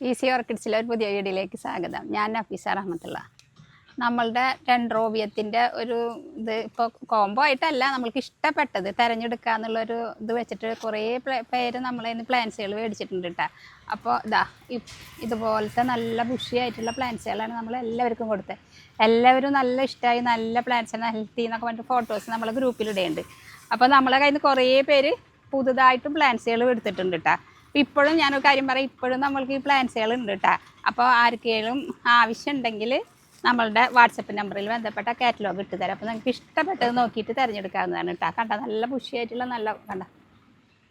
Easy ഓർക്കിഡ്സിലെ ഒരു പുതിയ വീഡിയോയിലേക്ക് സ്വാഗതം. ഞാൻ നഫീസ റഹ്മത്തുള്ള. നമ്മളുടെ ഡെൻഡ്രോബിയത്തിൻ്റെ ഒരു ഇത് ഇപ്പോൾ കോംബോ ആയിട്ടല്ല, നമ്മൾക്ക് ഇഷ്ടപ്പെട്ടത് തിരഞ്ഞെടുക്കുക എന്നുള്ളൊരു ഇത് വെച്ചിട്ട് കുറേ പേര് നമ്മളതിന് പ്ലാന്റ്സുകൾ മേടിച്ചിട്ടുണ്ട് കേട്ടോ. അപ്പോൾ ഇതുപോലത്തെ നല്ല ബുഷിയായിട്ടുള്ള പ്ലാന്റ്സുകളാണ് നമ്മൾ എല്ലാവർക്കും കൊടുത്തത്. എല്ലാവരും നല്ല ഇഷ്ടമായി, നല്ല പ്ലാന്റ്സാണ്, ഹെൽത്തി എന്നൊക്കെ പറഞ്ഞിട്ട് ഫോട്ടോസ് നമ്മളെ ഗ്രൂപ്പിലിടുന്നുണ്ട്. അപ്പോൾ നമ്മളെ കയ്യിൽ നിന്ന് കുറേ പേര് പുതുതായിട്ട് പ്ലാന്റ്സുകൾ എടുത്തിട്ടുണ്ട് കേട്ടോ. ഇപ്പോഴും ഞാനൊരു കാര്യം പറയാം, ഇപ്പോഴും നമ്മൾക്ക് ഈ പ്ലാന്റ്സുകൾ ഉണ്ട് കേട്ടോ. അപ്പോൾ ആർക്കെങ്കിലും ആവശ്യമുണ്ടെങ്കിൽ നമ്മളുടെ വാട്സപ്പ് നമ്പറിൽ ബന്ധപ്പെട്ട കാറ്റലോഗ് ഇട്ട് തരാം. അപ്പോൾ നിങ്ങൾക്ക് ഇഷ്ടപ്പെട്ടത് നോക്കിയിട്ട് തിരഞ്ഞെടുക്കാവുന്നതാണ് കേട്ടോ. കണ്ട നല്ല ബുഷിയായിട്ടുള്ള നല്ല കണ്ട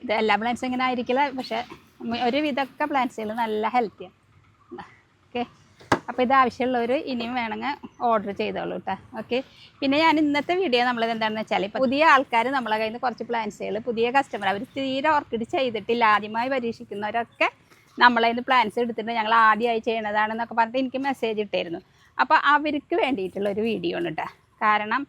ഇത് എല്ലാ പ്ലാന്റ്സും ഇങ്ങനെ ആയിരിക്കില്ല, പക്ഷേ ഒരുവിധമൊക്കെ പ്ലാന്റ്സുകൾ നല്ല ഹെൽത്തിയാണ്. ഓക്കെ, അപ്പോൾ ഇത് ആവശ്യമുള്ളവർ ഇനിയും വേണമെങ്കിൽ ഓർഡർ ചെയ്തോളൂ കേട്ടോ. ഓക്കെ, പിന്നെ ഞാൻ ഇന്നത്തെ വീഡിയോ നമ്മളത് എന്താണെന്ന് വെച്ചാൽ, ഇപ്പോൾ പുതിയ ആൾക്കാർ നമ്മളെ കയ്യിൽ നിന്ന് കുറച്ച് പ്ലാന്റ്സുകൾ, പുതിയ കസ്റ്റമർ, അവർ തീരെ ഓർക്കിഡ് ചെയ്തിട്ടില്ല, ആദ്യമായി പരീക്ഷിക്കുന്നവരൊക്കെ നമ്മളെ നിന്ന് പ്ലാന്റ്സ് എടുത്തിട്ട് ഞങ്ങൾ ആദ്യമായി ചെയ്യണതാണെന്നൊക്കെ പറഞ്ഞിട്ട് എനിക്ക് മെസ്സേജ് ഇട്ടായിരുന്നു. അപ്പോൾ അവർക്ക് വേണ്ടിയിട്ടുള്ളൊരു വീഡിയോ ആണ് കേട്ടോ. കാരണം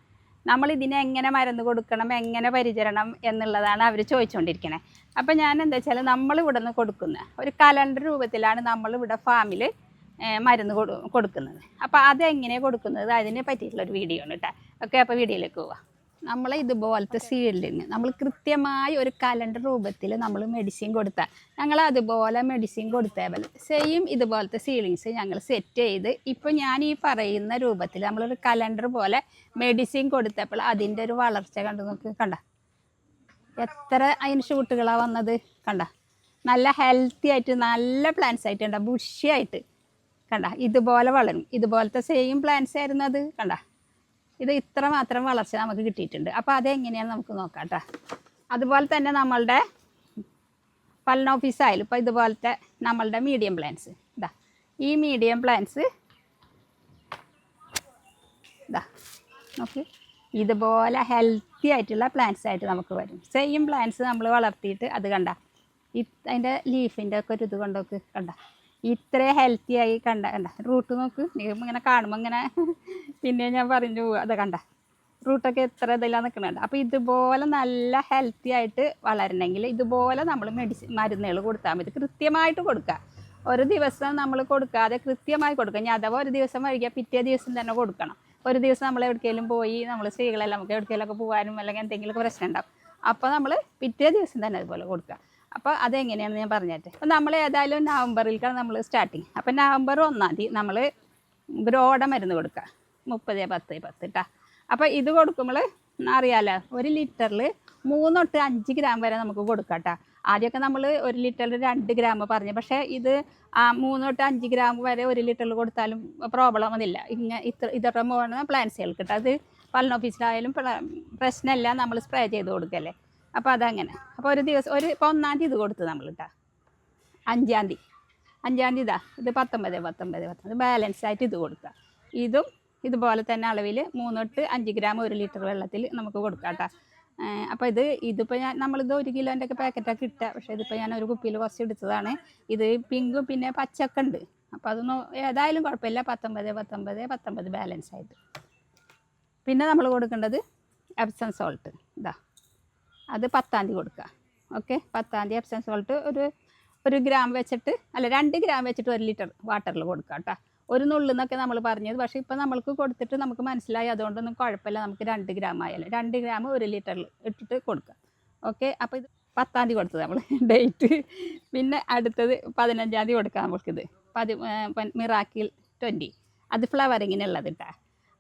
നമ്മളിതിനെ എങ്ങനെ മരുന്ന് കൊടുക്കണം, എങ്ങനെ പരിചരണം എന്നുള്ളതാണ് അവർ ചോദിച്ചുകൊണ്ടിരിക്കുന്നത്. അപ്പോൾ ഞാൻ എന്താ വെച്ചാൽ, നമ്മളിവിടെ നിന്ന് കൊടുക്കുന്ന ഒരു കലണ്ടർ രൂപത്തിലാണ് നമ്മളിവിടെ ഫാമിൽ മരുന്ന് കൊടുക്കുന്നത്. അപ്പോൾ അതെങ്ങനെയാണ് കൊടുക്കുന്നത് അതിനെ പറ്റിയിട്ടുള്ളൊരു വീഡിയോ ആണ് കേട്ടോ. ഓക്കെ, അപ്പോൾ വീഡിയോയിലേക്ക് പോവാം. നമ്മൾ ഇതുപോലത്തെ സീഡിന് നമ്മൾ കൃത്യമായി ഒരു കലണ്ടർ രൂപത്തിൽ നമ്മൾ മെഡിസിൻ കൊടുത്താൽ, ഞങ്ങൾ അതുപോലെ മെഡിസിൻ കൊടുത്തേപോലെ സെയിം ഇതുപോലത്തെ സീലിങ്സ് ഞങ്ങൾ സെറ്റ് ചെയ്ത്, ഇപ്പോൾ ഞാൻ ഈ പറയുന്ന രൂപത്തിൽ നമ്മളൊരു കലണ്ടർ പോലെ മെഡിസിൻ കൊടുത്തപ്പോൾ അതിൻ്റെ ഒരു വളർച്ച കണ്ടു നോക്ക്. കണ്ട എത്ര അതിന് ഷൂട്ടുകളാണ് വന്നത്. കണ്ട നല്ല ഹെൽത്തി ആയിട്ട് നല്ല പ്ലാന്റ്സ് ആയിട്ടുണ്ട്, ബുഷിയായിട്ട് കണ്ട ഇതുപോലെ വളരും. ഇതുപോലത്തെ സെയിം പ്ലാന്റ്സ് ആയിരുന്നു അത്. കണ്ട ഇത് ഇത്ര മാത്രം വളർച്ച നമുക്ക് കിട്ടിയിട്ടുണ്ട്. അപ്പോൾ അതെങ്ങനെയാണെന്ന് നമുക്ക് നോക്കാം കേട്ടോ. അതുപോലെ തന്നെ നമ്മളുടെ പൽനോഫീസ് ആയാലും ഇപ്പോൾ ഇതുപോലത്തെ നമ്മളുടെ മീഡിയം പ്ലാന്റ്സ് ഇതാ, ഈ മീഡിയം പ്ലാന്റ്സ് ഇതാ നോക്കി, ഇതുപോലെ ഹെൽത്തി ആയിട്ടുള്ള പ്ലാന്റ്സ് ആയിട്ട് നമുക്ക് വരും. സെയിം പ്ലാന്റ്സ് നമ്മൾ വളർത്തിയിട്ട് അത് കണ്ട അതിൻ്റെ ലീഫിൻ്റെ ഒക്കെ ഒരു ഇത് കൊണ്ടോക്ക്. കണ്ട ഇത്ര ഹെൽത്തി ആയി കണ്ട റൂട്ട് നോക്ക്. ഇങ്ങനെ കാണുമ്പോൾ ഇങ്ങനെ പിന്നെ ഞാൻ പറഞ്ഞു അത് കണ്ട റൂട്ടൊക്കെ എത്ര ഇതെല്ലാം നിൽക്കുന്നുണ്ട്. അപ്പോൾ ഇതുപോലെ നല്ല ഹെൽത്തി ആയിട്ട് വളരണമെങ്കിൽ ഇതുപോലെ നമ്മൾ മരുന്നുകൾ കൊടുത്താൽ മതി. കൃത്യമായിട്ട് കൊടുക്കുക. ഒരു ദിവസം നമ്മൾ കൊടുക്കാതെ കൃത്യമായി കൊടുക്കുക. ഇനി അഥവാ ഒരു ദിവസം വൈകിയാൽ പിറ്റേ ദിവസം തന്നെ കൊടുക്കണം. ഒരു ദിവസം നമ്മൾ എവിടേക്കെങ്കിലും പോയി, നമ്മൾ സ്ത്രീകളെല്ലാം നമുക്ക് എവിടേക്കെങ്കിലൊക്കെ പോകാനും അല്ലെങ്കിൽ എന്തെങ്കിലുമൊക്കെ പ്രശ്നം ഉണ്ടാവും. അപ്പോൾ നമ്മൾ പിറ്റേ ദിവസം തന്നെ അതുപോലെ കൊടുക്കുക. അപ്പോൾ അതെങ്ങനെയാണെന്ന് ഞാൻ പറഞ്ഞിട്ട്, അപ്പോൾ നമ്മൾ ഏതായാലും നവംബറിലേക്കാണ് നമ്മൾ സ്റ്റാർട്ടിങ്. അപ്പോൾ നവംബർ 1-ാം തീയതി നമ്മൾ ബ്രോഡ മരുന്ന് കൊടുക്കുക 30-10-10 കേട്ടോ. അപ്പോൾ ഇത് കൊടുക്കുമ്പോൾ അറിയാമല്ലോ, 1 ലിറ്ററിൽ 3 തൊട്ട് 5 ഗ്രാം വരെ നമുക്ക് കൊടുക്കാം കേട്ടോ. ആദ്യമൊക്കെ നമ്മൾ 1 ലിറ്ററിൽ 2 ഗ്രാം പറഞ്ഞു, പക്ഷേ ഇത് 3 തൊട്ട് 5 ഗ്രാം വരെ 1 ലിറ്ററിൽ കൊടുത്താലും പ്രോബ്ലം ഒന്നുമില്ല. ഇതൊക്കെ പോകുന്ന പ്ലാന്റ്സുകൾക്ക് കേട്ടോ. അത് പൽനോഫീസിലായാലും പ്രശ്നമില്ല, നമ്മൾ സ്പ്രേ ചെയ്ത് കൊടുക്കല്ലേ. അപ്പോൾ അതങ്ങനെ. അപ്പോൾ ഒരു ദിവസം ഇപ്പോൾ 1-ാം തീയതി ഇത് കൊടുത്ത് നമ്മൾ കേട്ടോ. 5-ാം തീയതി ഇതാ ഇത് 19 ബാലൻസ് ആയിട്ട് ഇത് കൊടുക്കുക. ഇതും ഇതുപോലെ തന്നെ അളവിൽ 3 തൊട്ട് 5 ഗ്രാം 1 ലിറ്റർ വെള്ളത്തിൽ നമുക്ക് കൊടുക്കാം കേട്ടോ. അപ്പോൾ ഇതിപ്പോൾ നമ്മളിത് 1 കിലോൻ്റെ ഒക്കെ പാക്കറ്റൊക്കെ ഇട്ട, പക്ഷേ ഇതിപ്പോൾ ഞാൻ ഒരു കുപ്പിയിൽ കുറച്ച് എടുത്തതാണ്. ഇത് പിങ്കും പിന്നെ പച്ചയൊക്കെ ഉണ്ട്. അപ്പോൾ അതൊന്നും ഏതായാലും കുഴപ്പമില്ല. 19 ബാലൻസ് ആയിട്ട്. പിന്നെ നമ്മൾ കൊടുക്കേണ്ടത് എപ്സം സോൾട്ട് ഇതാ, അത് 10-ാം തീയതി കൊടുക്കുക. ഓക്കെ, 10-ാം തീയതി എപ്സം സോൾട്ട് ഒരു ഗ്രാം വെച്ചിട്ട്, അല്ല 2 ഗ്രാം വെച്ചിട്ട് 1 ലിറ്റർ വാട്ടറിൽ കൊടുക്കുക കേട്ടോ. ഒരു നുള്ളെന്നൊക്കെ നമ്മൾ പറഞ്ഞത്, പക്ഷേ ഇപ്പോൾ നമ്മൾക്ക് കൊടുത്തിട്ട് നമുക്ക് മനസ്സിലായി, അതുകൊണ്ടൊന്നും കുഴപ്പമില്ല. നമുക്ക് 2 ഗ്രാം ആയാലും 2 ഗ്രാം 1 ലിറ്ററിൽ ഇട്ടിട്ട് കൊടുക്കുക. ഓക്കെ, അപ്പോൾ ഇത് 10-ാം തീയതി കൊടുത്തത് നമ്മൾ ഡേറ്റ്. പിന്നെ അടുത്തത് 15-ാം തീയതി കൊടുക്കാം നമുക്കിത്. മിറാക്കിൾ 20 അത് ഫ്ലവറിങ്ങിനുള്ളത് കേട്ടോ.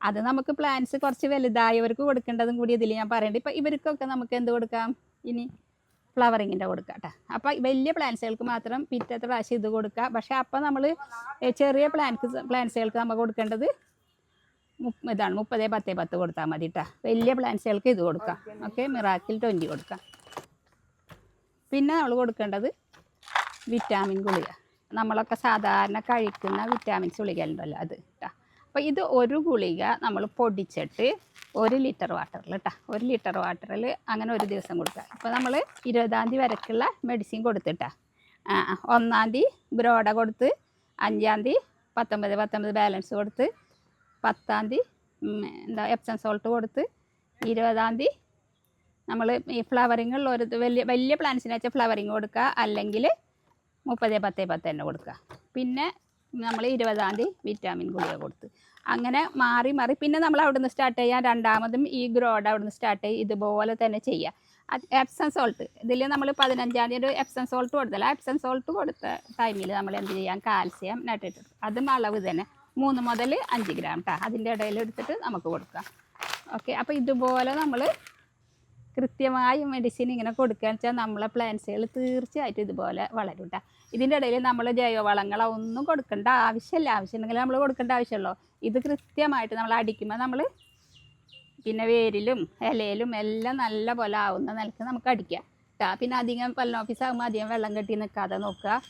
അത് നമുക്ക് പ്ലാന്റ്സ് കുറച്ച് വലുതായവർക്ക് കൊടുക്കേണ്ടതും കൂടി ഇതിൽ ഞാൻ പറയേണ്ടത്. ഇപ്പോൾ ഇവർക്കൊക്കെ നമുക്ക് എന്ത് കൊടുക്കാം, ഇനി ഫ്ലവറിങ്ങിൻ്റെ കൊടുക്കാം കേട്ടോ. അപ്പോൾ വലിയ പ്ലാന്റ്സുകൾക്ക് മാത്രം പിറ്റത്തെ പ്രാവശ്യം ഇത് കൊടുക്കുക. പക്ഷേ അപ്പോൾ നമ്മൾ ചെറിയ പ്ലാന്റ്സുകൾക്ക് നമ്മൾ കൊടുക്കേണ്ടത് ഇതാണ് 30-10-10 കൊടുത്താൽ മതി കേട്ടോ. വലിയ പ്ലാന്റ്സുകൾക്ക് ഇത് കൊടുക്കാം. ഓക്കെ, മിറാക്കിൾ 20 കൊടുക്കാം. പിന്നെ നമ്മൾ കൊടുക്കേണ്ടത് വിറ്റാമിൻ ഗുളിക, നമ്മളൊക്കെ സാധാരണ കഴിക്കുന്ന വിറ്റാമിൻസ് ഗുളികയുണ്ടല്ലോ അത് കേട്ടോ. അപ്പോൾ ഇത് ഒരു ഗുളിക നമ്മൾ പൊടിച്ചിട്ട് 1 ലിറ്റർ വാട്ടറിൽ കേട്ടോ, 1 ലിറ്റർ വാട്ടറിൽ അങ്ങനെ ഒരു ദിവസം കൊടുക്കുക. അപ്പോൾ നമ്മൾ 20-ാം തീയതി വരെക്കുള്ള മെഡിസിൻ കൊടുത്തിട്ടാ. 1-ാം തീയതി ബ്രോഡ കൊടുത്ത്, 5-ാം തീയതി 19 ബാലൻസ് കൊടുത്ത്, 10-ാം തീയതി എപ്സം സോൾട്ട് കൊടുത്ത്, 20-ാം തീയതി നമ്മൾ ഈ ഫ്ലവറിങ് ഉള്ള ഒരു വലിയ പ്ലാന്റ്സിനെ വെച്ചാൽ ഫ്ലവറിങ് കൊടുക്കുക, അല്ലെങ്കിൽ 30-10-10 തന്നെ കൊടുക്കുക. പിന്നെ നമ്മൾ 20-ാം തീയതി വിറ്റാമിൻ ഗുളിക കൊടുത്ത് അങ്ങനെ മാറി മാറി പിന്നെ നമ്മൾ അവിടുന്ന് സ്റ്റാർട്ട് ചെയ്യാൻ രണ്ടാമതും ഈ ഗ്രോഡ് അവിടുന്ന് സ്റ്റാർട്ട് ചെയ്യും ഇതുപോലെ തന്നെ ചെയ്യുക. എപ്സം സോൾട്ട് ഇതിൽ നമ്മൾ 15-ാം തീയതി ഒരു എപ്സം സോൾട്ട് കൊടുത്തല്ല. എപ്സം സോൾട്ട് കൊടുത്ത ടൈമിൽ നമ്മൾ എന്ത് ചെയ്യാം, കാൽസ്യം നൈട്രേറ്റ് അതും അളവ് തന്നെ 3 മുതൽ 5 ഗ്രാം കേട്ടോ അതിൻ്റെ ഇടയിൽ എടുത്തിട്ട് നമുക്ക് കൊടുക്കാം. ഓക്കെ, അപ്പോൾ ഇതുപോലെ നമ്മൾ കൃത്യമായി മെഡിസിൻ ഇങ്ങനെ കൊടുക്കുകയെന്ന് വെച്ചാൽ നമ്മളെ പ്ലാന്റ്സുകൾ തീർച്ചയായിട്ടും ഇതുപോലെ വളരും കേട്ടോ. ഇതിൻ്റെ ഇടയിൽ നമ്മൾ ജൈവവളങ്ങളോ ഒന്നും കൊടുക്കേണ്ട ആവശ്യമില്ല. ആവശ്യമുണ്ടെങ്കിൽ നമ്മൾ കൊടുക്കേണ്ട ആവശ്യമുള്ളൂ. ഇത് കൃത്യമായിട്ട് നമ്മൾ അടിക്കുമ്പോൾ നമ്മൾ പിന്നെ വേരിലും ഇലയിലും എല്ലാം നല്ല പോലെ ആവുന്ന നിലക്ക് നമുക്ക് അടിക്കാം കേട്ടോ. പിന്നെ അധികം പല്ലനോഫീസ് ആകുമ്പോൾ അധികം വെള്ളം കെട്ടി നിൽക്കാതെ നോക്കുക.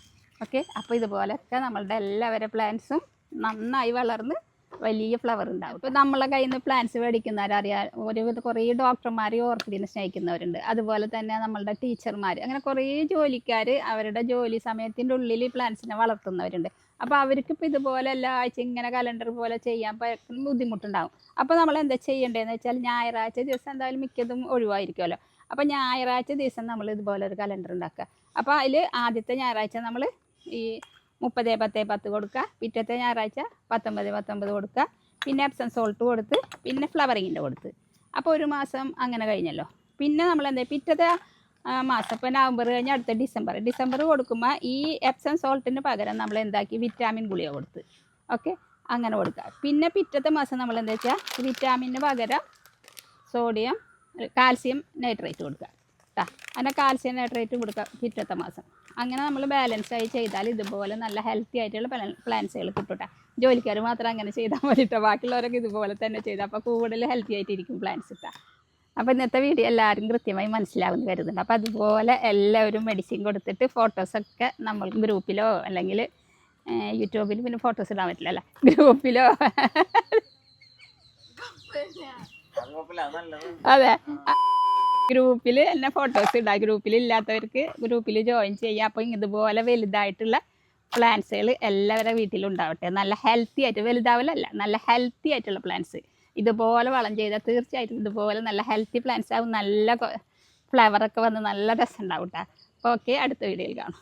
ഓക്കെ, അപ്പോൾ ഇതുപോലെയൊക്കെ നമ്മളുടെ എല്ലാവരുടെ പ്ലാന്റ്സും നന്നായി വളർന്ന് വലിയ ഫ്ലവർ ഉണ്ടാവും. ഇപ്പോൾ നമ്മളെ കയ്യിൽ നിന്ന് പ്ലാന്റ്സ് മേടിക്കുന്നവരറിയാം, കുറേ ഡോക്ടർമാർ ഓർക്കിഡിനെ സ്നേഹിക്കുന്നവരുണ്ട്. അതുപോലെ തന്നെ നമ്മളുടെ ടീച്ചർമാർ, അങ്ങനെ കുറേ ജോലിക്കാർ അവരുടെ ജോലി സമയത്തിൻ്റെ ഉള്ളിൽ പ്ലാന്റ്സിനെ വളർത്തുന്നവരുണ്ട്. അപ്പോൾ അവർക്കിപ്പോൾ ഇതുപോലെ എല്ലാ ആഴ്ച ഇങ്ങനെ കലണ്ടർ പോലെ ചെയ്യാൻ ബുദ്ധിമുട്ടുണ്ടാകും. അപ്പോൾ നമ്മൾ എന്താ ചെയ്യേണ്ടതെന്ന് വെച്ചാൽ ഞായറാഴ്ച ദിവസം എന്തായാലും മിക്കതും ഒഴിവായിരിക്കുമല്ലോ. അപ്പോൾ ഞായറാഴ്ച ദിവസം നമ്മൾ ഇതുപോലെ ഒരു കലണ്ടർ ഉണ്ടാക്കുക. അപ്പോൾ അതിൽ ആദ്യത്തെ ഞായറാഴ്ച നമ്മൾ ഈ 30-10-10 കൊടുക്കുക, പിറ്റത്തെ ഞായറാഴ്ച 19-19 കൊടുക്കുക, പിന്നെ എപ്സം സോൾട്ട് കൊടുത്ത്, പിന്നെ ഫ്ലവറിങ്ങിൻ്റെ കൊടുത്ത്. അപ്പോൾ ഒരു മാസം അങ്ങനെ കഴിഞ്ഞല്ലോ. പിന്നെ നമ്മൾ എന്താ പിറ്റത്തെ മാസം ഇപ്പോൾ നവംബർ കഴിഞ്ഞ് അടുത്ത ഡിസംബർ കൊടുക്കുമ്പോൾ ഈ എപ്സം സോൾട്ടിന് പകരം നമ്മൾ എന്താക്കി വിറ്റാമിൻ ഗുളിക കൊടുത്ത്. ഓക്കെ, അങ്ങനെ കൊടുക്കുക. പിന്നെ പിറ്റത്തെ മാസം നമ്മൾ എന്താ വെച്ചാൽ വിറ്റാമിന് പകരം കാൽസ്യം നൈട്രേറ്റ് കൊടുക്കുക കേട്ടോ. അങ്ങനെ കാൽസ്യം നൈട്രേറ്റ് കൊടുക്കുക പിറ്റത്തെ മാസം. അങ്ങനെ നമ്മൾ ബാലൻസായി ചെയ്താൽ ഇതുപോലെ നല്ല ഹെൽത്തി ആയിട്ടുള്ള പ്ലാന്റ്സുകൾ കിട്ടും. ജോലിക്കാർ മാത്രം അങ്ങനെ ചെയ്താൽ മതി കേട്ടോ. ബാക്കിയുള്ളവരൊക്കെ ഇതുപോലെ തന്നെ ചെയ്താൽ അപ്പോൾ കൂടുതൽ ഹെൽത്തി ആയിട്ടിരിക്കും പ്ലാന്റ്സ് ഇട്ടാൽ. അപ്പോൾ ഇന്നത്തെ വീഡിയോ എല്ലാവരും കൃത്യമായി മനസ്സിലാവുമെന്ന് കരുതുന്നുണ്ട്. അപ്പോൾ അതുപോലെ എല്ലാവരും മെഡിസിൻ കൊടുത്തിട്ട് ഫോട്ടോസൊക്കെ നമ്മൾ ഗ്രൂപ്പിലോ അല്ലെങ്കിൽ യൂട്യൂബിൽ പിന്നെ ഫോട്ടോസ് ഇടാൻ പറ്റില്ലല്ലോ, ഗ്രൂപ്പിലോ അതെ ഗ്രൂപ്പിൽ തന്നെ ഫോട്ടോസ് ഇടാം. ഗ്രൂപ്പിലില്ലാത്തവർക്ക് ഗ്രൂപ്പിൽ ജോയിൻ ചെയ്യുക. അപ്പോൾ ഇതുപോലെ വലുതായിട്ടുള്ള പ്ലാന്റ്സുകൾ എല്ലാവരുടെ വീട്ടിലുണ്ടാവട്ടെ. നല്ല ഹെൽത്തി ആയിട്ട്, വലുതാവലല്ല നല്ല ഹെൽത്തി ആയിട്ടുള്ള പ്ലാന്റ്സ് ഇതുപോലെ വളം ചെയ്താൽ തീർച്ചയായിട്ടും ഇതുപോലെ നല്ല ഹെൽത്തി പ്ലാന്റ്സ് ആവും. നല്ല ഫ്ലവറൊക്കെ വന്ന് നല്ല രസം ഉണ്ടാവും കേട്ടോ. ഓക്കെ, അടുത്ത വീഡിയോയിൽ കാണാം.